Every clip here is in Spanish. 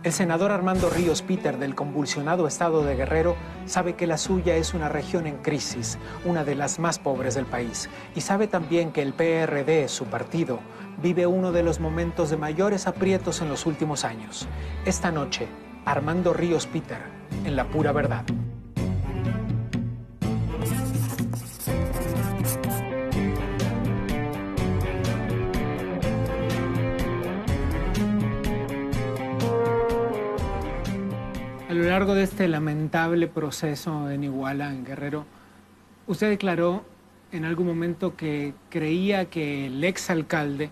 El senador Armando Ríos Peter, del convulsionado estado de Guerrero, sabe que la suya es una región en crisis, una de las más pobres del país. Y sabe también que el PRD, su partido, vive uno de los momentos de mayores aprietos en los últimos años. Esta noche, Armando Ríos Peter, en La Pura Verdad. A lo largo de este lamentable proceso en Iguala, en Guerrero, usted declaró en algún momento que creía que el exalcalde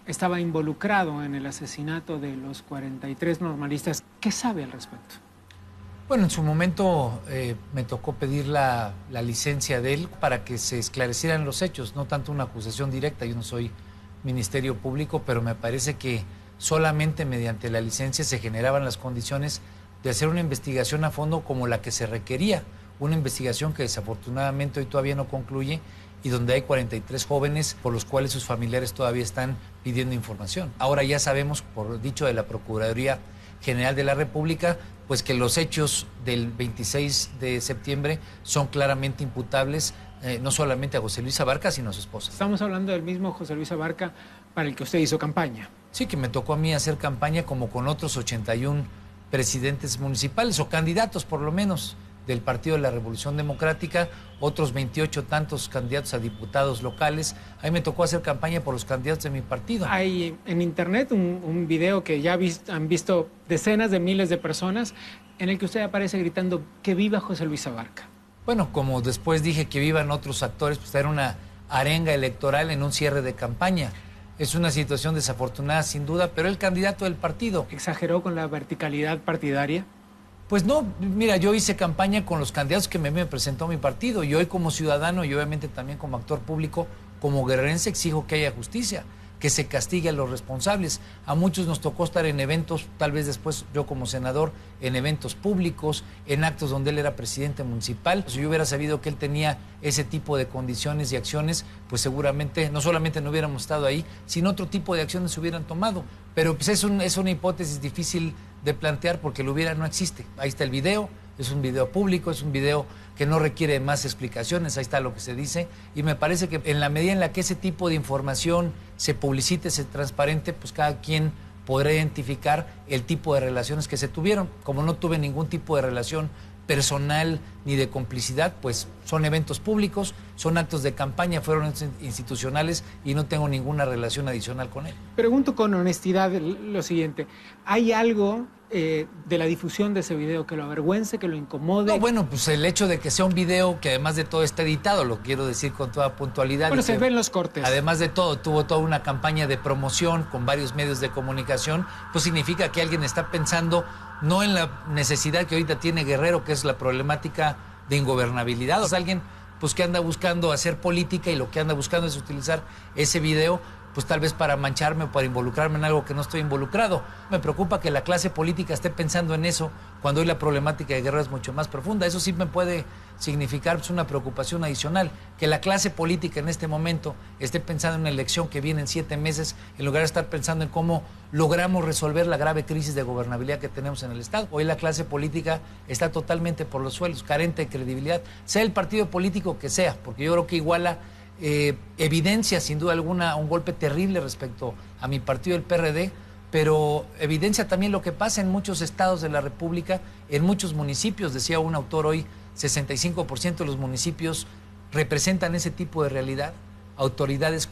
estaba involucrado en el asesinato de los 43 normalistas. ¿Qué sabe al respecto? Bueno, en su momento me tocó pedir la licencia de él para que se esclarecieran los hechos, no tanto una acusación directa. Yo no soy Ministerio Público, pero me parece que solamente mediante la licencia se generaban las condiciones de hacer una investigación a fondo como la que se requería, una investigación que desafortunadamente hoy todavía no concluye y donde hay 43 jóvenes por los cuales sus familiares todavía están pidiendo información. Ahora ya sabemos, por dicho de la Procuraduría General de la República, pues que los hechos del 26 de septiembre son claramente imputables no solamente a José Luis Abarca, sino a su esposa. Estamos hablando del mismo José Luis Abarca para el que usted hizo campaña. Sí, que me tocó a mí hacer campaña como con otros 81 presidentes municipales, o candidatos por lo menos, del Partido de la Revolución Democrática, otros 28 tantos candidatos a diputados locales. A mí me tocó hacer campaña por los candidatos de mi partido. Hay en internet un video que ya han visto decenas de miles de personas en el que usted aparece gritando que viva José Luis Abarca. Bueno, como después dije que vivan otros actores, pues era una arenga electoral en un cierre de campaña. Es una situación desafortunada sin duda, pero el candidato del partido. ¿Exageró con la verticalidad partidaria? Pues no, mira, yo hice campaña con los candidatos que me presentó mi partido y hoy como ciudadano y obviamente también como actor público, como guerrerense, exijo que haya justicia, que se castigue a los responsables. A muchos nos tocó estar en eventos, tal vez después yo como senador, en eventos públicos, en actos donde él era presidente municipal. Si yo hubiera sabido que él tenía ese tipo de condiciones y acciones, pues seguramente no solamente no hubiéramos estado ahí, sino otro tipo de acciones se hubieran tomado. Pero pues es una hipótesis difícil de plantear porque lo hubiera no existe. Ahí está el video, es un video público, es un video que no requiere más explicaciones, ahí está lo que se dice, y me parece que en la medida en la que ese tipo de información se publicite, se transparente, pues cada quien podrá identificar el tipo de relaciones que se tuvieron. Como no tuve ningún tipo de relación personal ni de complicidad, pues son eventos públicos, son actos de campaña, fueron institucionales y no tengo ninguna relación adicional con él. Pregunto con honestidad lo siguiente, ¿hay algo de la difusión de ese video que lo avergüence, que lo incomode? No, bueno, pues el hecho de que sea un video que además de todo está editado, lo quiero decir con toda puntualidad. Bueno, se ven los cortes. Además de todo, tuvo toda una campaña de promoción con varios medios de comunicación, pues significa que alguien está pensando no en la necesidad que ahorita tiene Guerrero, que es la problemática de ingobernabilidad. Es alguien pues que anda buscando hacer política y lo que anda buscando es utilizar ese video pues tal vez para mancharme o para involucrarme en algo que no estoy involucrado. Me preocupa que la clase política esté pensando en eso cuando hoy la problemática de Guerrero es mucho más profunda. Eso sí me puede significar pues, una preocupación adicional, que la clase política en este momento esté pensando en una elección que viene en 7 meses, en lugar de estar pensando en cómo logramos resolver la grave crisis de gobernabilidad que tenemos en el Estado. Hoy la clase política está totalmente por los suelos, carente de credibilidad, sea el partido político que sea, porque yo creo que Iguala evidencia sin duda alguna un golpe terrible respecto a mi partido, el PRD, pero evidencia también lo que pasa en muchos estados de la República, en muchos municipios. Decía un autor hoy, 65% de los municipios representan ese tipo de realidad, autoridades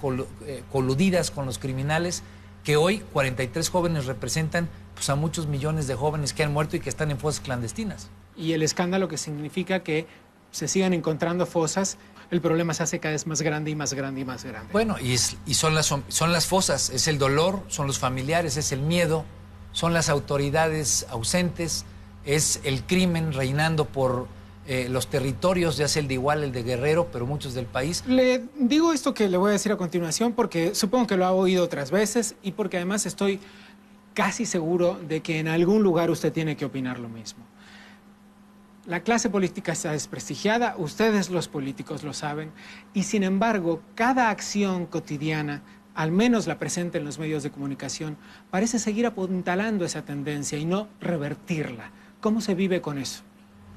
coludidas con los criminales, que hoy 43 jóvenes representan pues, a muchos millones de jóvenes que han muerto y que están en fosas clandestinas. Y el escándalo que significa que se sigan encontrando fosas, el problema se hace cada vez más grande y más grande y más grande. Bueno, y son las fosas, es el dolor, son los familiares, es el miedo, son las autoridades ausentes, es el crimen reinando por los territorios, ya sea el de Iguala, el de Guerrero, pero muchos del país. Le digo esto que le voy a decir a continuación porque supongo que lo ha oído otras veces y porque además estoy casi seguro de que en algún lugar usted tiene que opinar lo mismo. La clase política está desprestigiada, ustedes los políticos lo saben, y sin embargo, cada acción cotidiana al menos la presenta en los medios de comunicación, parece seguir apuntalando esa tendencia y no revertirla. ¿Cómo se vive con eso?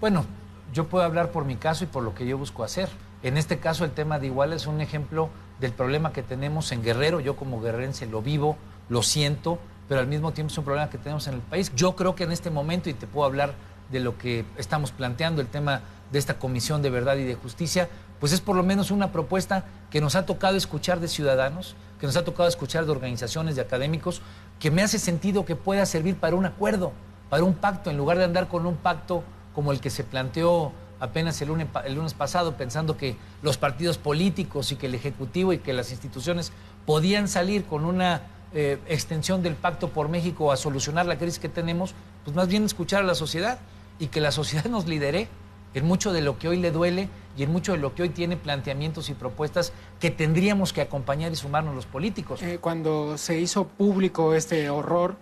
Bueno, yo puedo hablar por mi caso y por lo que yo busco hacer. En este caso, el tema de Iguala es un ejemplo del problema que tenemos en Guerrero. Yo como guerrerense lo vivo, lo siento, pero al mismo tiempo es un problema que tenemos en el país. Yo creo que en este momento, y te puedo hablar de lo que estamos planteando, el tema de esta Comisión de Verdad y de Justicia, pues es por lo menos una propuesta que nos ha tocado escuchar de ciudadanos, que nos ha tocado escuchar de organizaciones, de académicos, que me hace sentido que pueda servir para un acuerdo, para un pacto, en lugar de andar con un pacto como el que se planteó apenas el lunes pasado, pensando que los partidos políticos y que el Ejecutivo y que las instituciones podían salir con una extensión del Pacto por México a solucionar la crisis que tenemos, pues más bien escuchar a la sociedad y que la sociedad nos lidere en mucho de lo que hoy le duele y en mucho de lo que hoy tiene planteamientos y propuestas que tendríamos que acompañar y sumarnos los políticos. Cuando se hizo público este horror,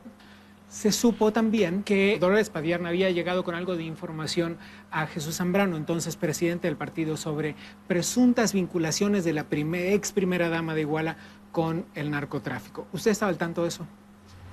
se supo también que Dolores Padierna había llegado con algo de información a Jesús Zambrano, entonces presidente del partido, sobre presuntas vinculaciones de la ex primera dama de Iguala con el narcotráfico. ¿Usted estaba al tanto de eso?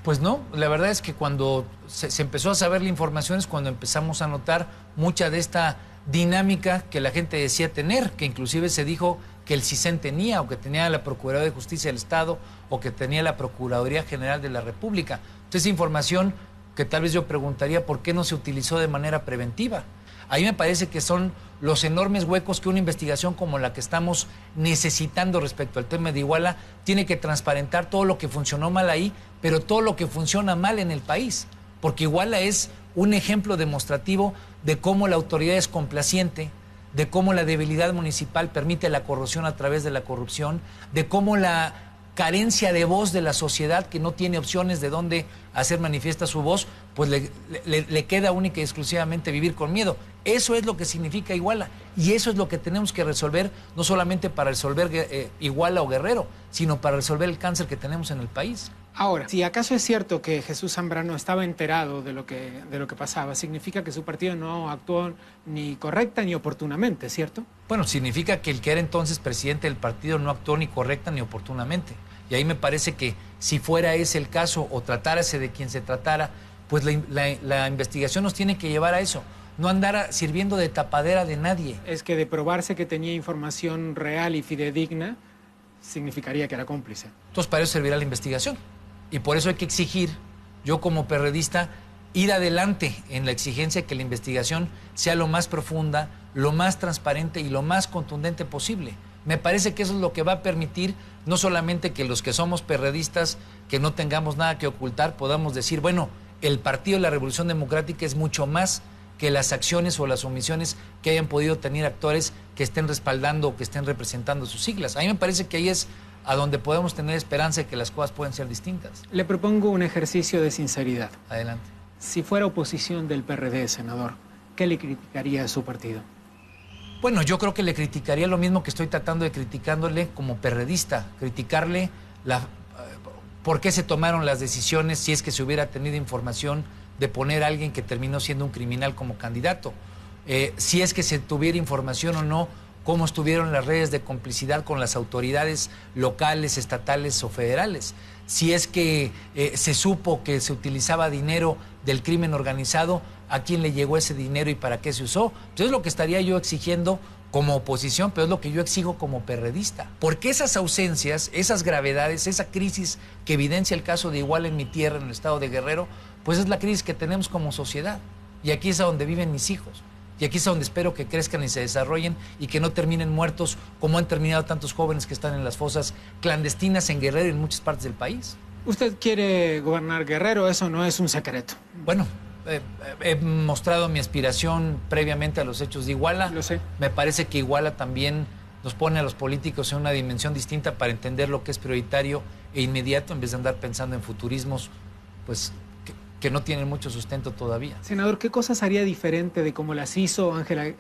Pues no, la verdad es que cuando se empezó a saber la información es cuando empezamos a notar mucha de esta dinámica que la gente decía tener, que inclusive se dijo que el CISEN tenía, o que tenía la Procuraduría de Justicia del Estado, o que tenía la Procuraduría General de la República. Entonces, esa información que tal vez yo preguntaría por qué no se utilizó de manera preventiva. Ahí me parece que son los enormes huecos que una investigación como la que estamos necesitando respecto al tema de Iguala tiene que transparentar todo lo que funcionó mal ahí, pero todo lo que funciona mal en el país. Porque Iguala es un ejemplo demostrativo de cómo la autoridad es complaciente, de cómo la debilidad municipal permite la corrupción a través de la corrupción, de cómo la carencia de voz de la sociedad, que no tiene opciones de dónde hacer manifiesta su voz, pues le queda única y exclusivamente vivir con miedo. Eso es lo que significa Iguala, y eso es lo que tenemos que resolver, no solamente para resolver Iguala o Guerrero, sino para resolver el cáncer que tenemos en el país. Ahora, si acaso es cierto que Jesús Zambrano estaba enterado de lo que pasaba, significa que su partido no actuó ni correcta ni oportunamente, ¿cierto? Bueno, significa que el que era entonces presidente del partido no actuó ni correcta ni oportunamente. Y ahí me parece que si fuera ese el caso o tratárase de quien se tratara, pues la investigación nos tiene que llevar a eso. No andar sirviendo de tapadera de nadie. Es que de probarse que tenía información real y fidedigna, significaría que era cómplice. Entonces, para eso servirá la investigación. Y por eso hay que exigir, yo como perredista, ir adelante en la exigencia de que la investigación sea lo más profunda, lo más transparente y lo más contundente posible. Me parece que eso es lo que va a permitir no solamente que los que somos perredistas, que no tengamos nada que ocultar, podamos decir, bueno, el Partido de la Revolución Democrática es mucho más que las acciones o las omisiones que hayan podido tener actores que estén respaldando o que estén representando sus siglas. A mí me parece que ahí es a donde podemos tener esperanza de que las cosas pueden ser distintas. Le propongo un ejercicio de sinceridad. Adelante. Si fuera oposición del PRD, senador, ¿qué le criticaría a su partido? Bueno, yo creo que le criticaría lo mismo que estoy tratando de criticándole como perredista, criticarle por qué se tomaron las decisiones, si es que se hubiera tenido información de poner a alguien que terminó siendo un criminal como candidato, si es que se tuviera información o no, cómo estuvieron las redes de complicidad con las autoridades locales, estatales o federales, si es que se supo que se utilizaba dinero del crimen organizado, a quién le llegó ese dinero y para qué se usó. Entonces es lo que estaría yo exigiendo como oposición, pero es lo que yo exijo como perredista. Porque esas ausencias, esas gravedades, esa crisis que evidencia el caso de Iguala en mi tierra, en el estado de Guerrero, pues es la crisis que tenemos como sociedad. Y aquí es a donde viven mis hijos. Y aquí es a donde espero que crezcan y se desarrollen y que no terminen muertos como han terminado tantos jóvenes que están en las fosas clandestinas en Guerrero y en muchas partes del país. Usted quiere gobernar Guerrero, eso no es un secreto. Bueno, he mostrado mi aspiración previamente a los hechos de Iguala. Lo sé. Me parece que Iguala también nos pone a los políticos en una dimensión distinta para entender lo que es prioritario e inmediato en vez de andar pensando en futurismos, pues que no tienen mucho sustento todavía. Senador, ¿qué cosas haría diferente de cómo las hizo Ángela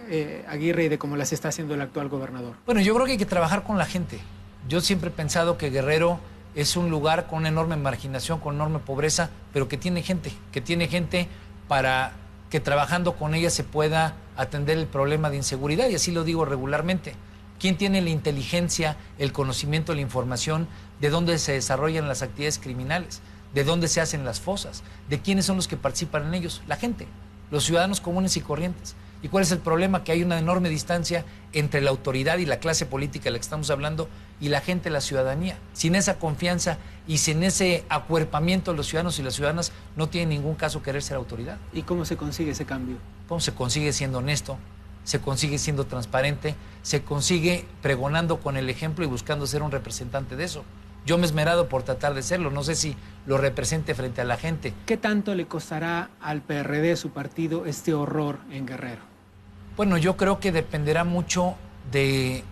Aguirre y de cómo las está haciendo el actual gobernador? Bueno, yo creo que hay que trabajar con la gente. Yo siempre he pensado que Guerrero es un lugar con una enorme marginación, con enorme pobreza, pero que tiene gente para que trabajando con ella se pueda atender el problema de inseguridad, y así lo digo regularmente. ¿Quién tiene la inteligencia, el conocimiento, la información de dónde se desarrollan las actividades criminales, de dónde se hacen las fosas, de quiénes son los que participan en ellos? La gente, los ciudadanos comunes y corrientes. ¿Y cuál es el problema? Que hay una enorme distancia entre la autoridad y la clase política de la que estamos hablando y la gente, la ciudadanía. Sin esa confianza y sin ese acuerpamiento de los ciudadanos y las ciudadanas, no tiene ningún caso querer ser autoridad. ¿Y cómo se consigue ese cambio? ¿Cómo se consigue? Siendo honesto, se consigue siendo transparente, se consigue pregonando con el ejemplo y buscando ser un representante de eso. Yo me he esmerado por tratar de serlo, no sé si lo represente frente a la gente. ¿Qué tanto le costará al PRD, su partido, este horror en Guerrero? Bueno, yo creo que dependerá mucho de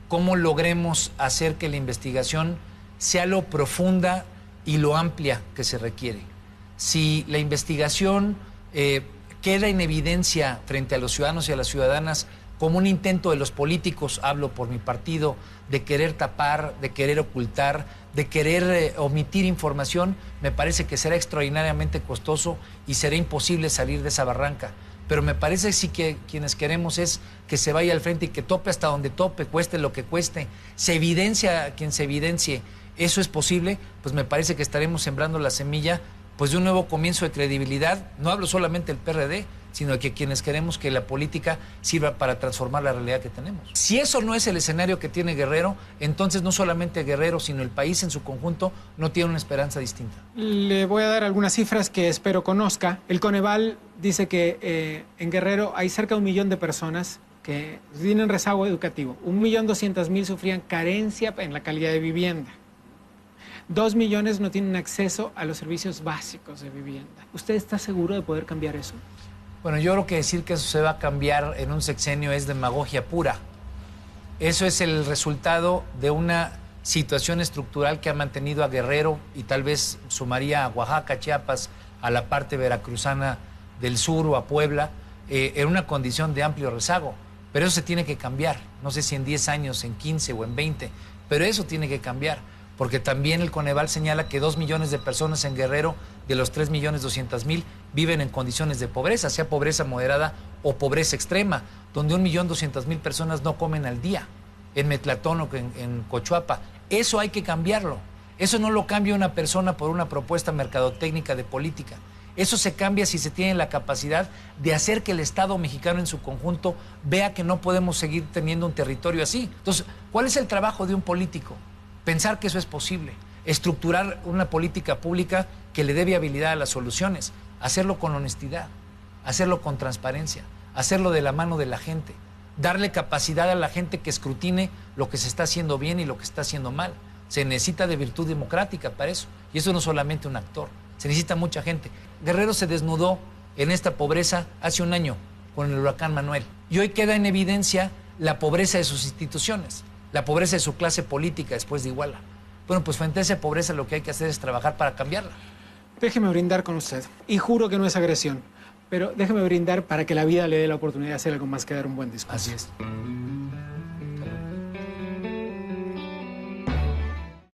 cómo logremos hacer que la investigación sea lo profunda y lo amplia que se requiere. Si la investigación queda en evidencia frente a los ciudadanos y a las ciudadanas como un intento de los políticos, hablo por mi partido, de querer tapar, de querer ocultar, de querer omitir información, me parece que será extraordinariamente costoso y será imposible salir de esa barranca. Pero me parece sí que quienes queremos es que se vaya al frente y que tope hasta donde tope, cueste lo que cueste, se evidencia a quien se evidencie, eso es posible, pues me parece que estaremos sembrando la semilla pues de un nuevo comienzo de credibilidad. No hablo solamente del PRD, sino de que quienes queremos que la política sirva para transformar la realidad que tenemos. Si eso no es el escenario que tiene Guerrero, entonces no solamente Guerrero, sino el país en su conjunto no tiene una esperanza distinta. Le voy a dar algunas cifras que espero conozca. El Coneval dice que en Guerrero hay cerca de 1 millón de personas que tienen rezago educativo. 1.200.000 sufrían carencia en la calidad de vivienda. 2 millones no tienen acceso a los servicios básicos de vivienda. ¿Usted está seguro de poder cambiar eso? Bueno, yo creo que decir que eso se va a cambiar en un sexenio es demagogia pura. Eso es el resultado de una situación estructural que ha mantenido a Guerrero y tal vez sumaría a Oaxaca, Chiapas, a la parte veracruzana del sur o a Puebla, en una condición de amplio rezago. Pero eso se tiene que cambiar. No sé si en 10 años, en 15 o en 20, pero eso tiene que cambiar. Porque también el Coneval señala que 2 millones de personas en Guerrero, de los 3.200.000, viven en condiciones de pobreza, sea pobreza moderada o pobreza extrema, donde 1.200.000 personas no comen al día, en Metlatón o en Cochuapa. Eso hay que cambiarlo. Eso no lo cambia una persona por una propuesta mercadotécnica de política. Eso se cambia si se tiene la capacidad de hacer que el Estado mexicano en su conjunto vea que no podemos seguir teniendo un territorio así. Entonces, ¿cuál es el trabajo de un político? Pensar que eso es posible, estructurar una política pública que le dé viabilidad a las soluciones, hacerlo con honestidad, hacerlo con transparencia, hacerlo de la mano de la gente, darle capacidad a la gente que escrutine lo que se está haciendo bien y lo que está haciendo mal. Se necesita de virtud democrática para eso, y eso no es solamente un actor, se necesita mucha gente. Guerrero se desnudó en esta pobreza hace un año con el huracán Manuel, y hoy queda en evidencia la pobreza de sus instituciones, la pobreza de su clase política después de Iguala. Bueno, pues frente a esa pobreza lo que hay que hacer es trabajar para cambiarla. Déjeme brindar con usted, y juro que no es agresión, pero déjeme brindar para que la vida le dé la oportunidad de hacer algo más que dar un buen discurso. Así es.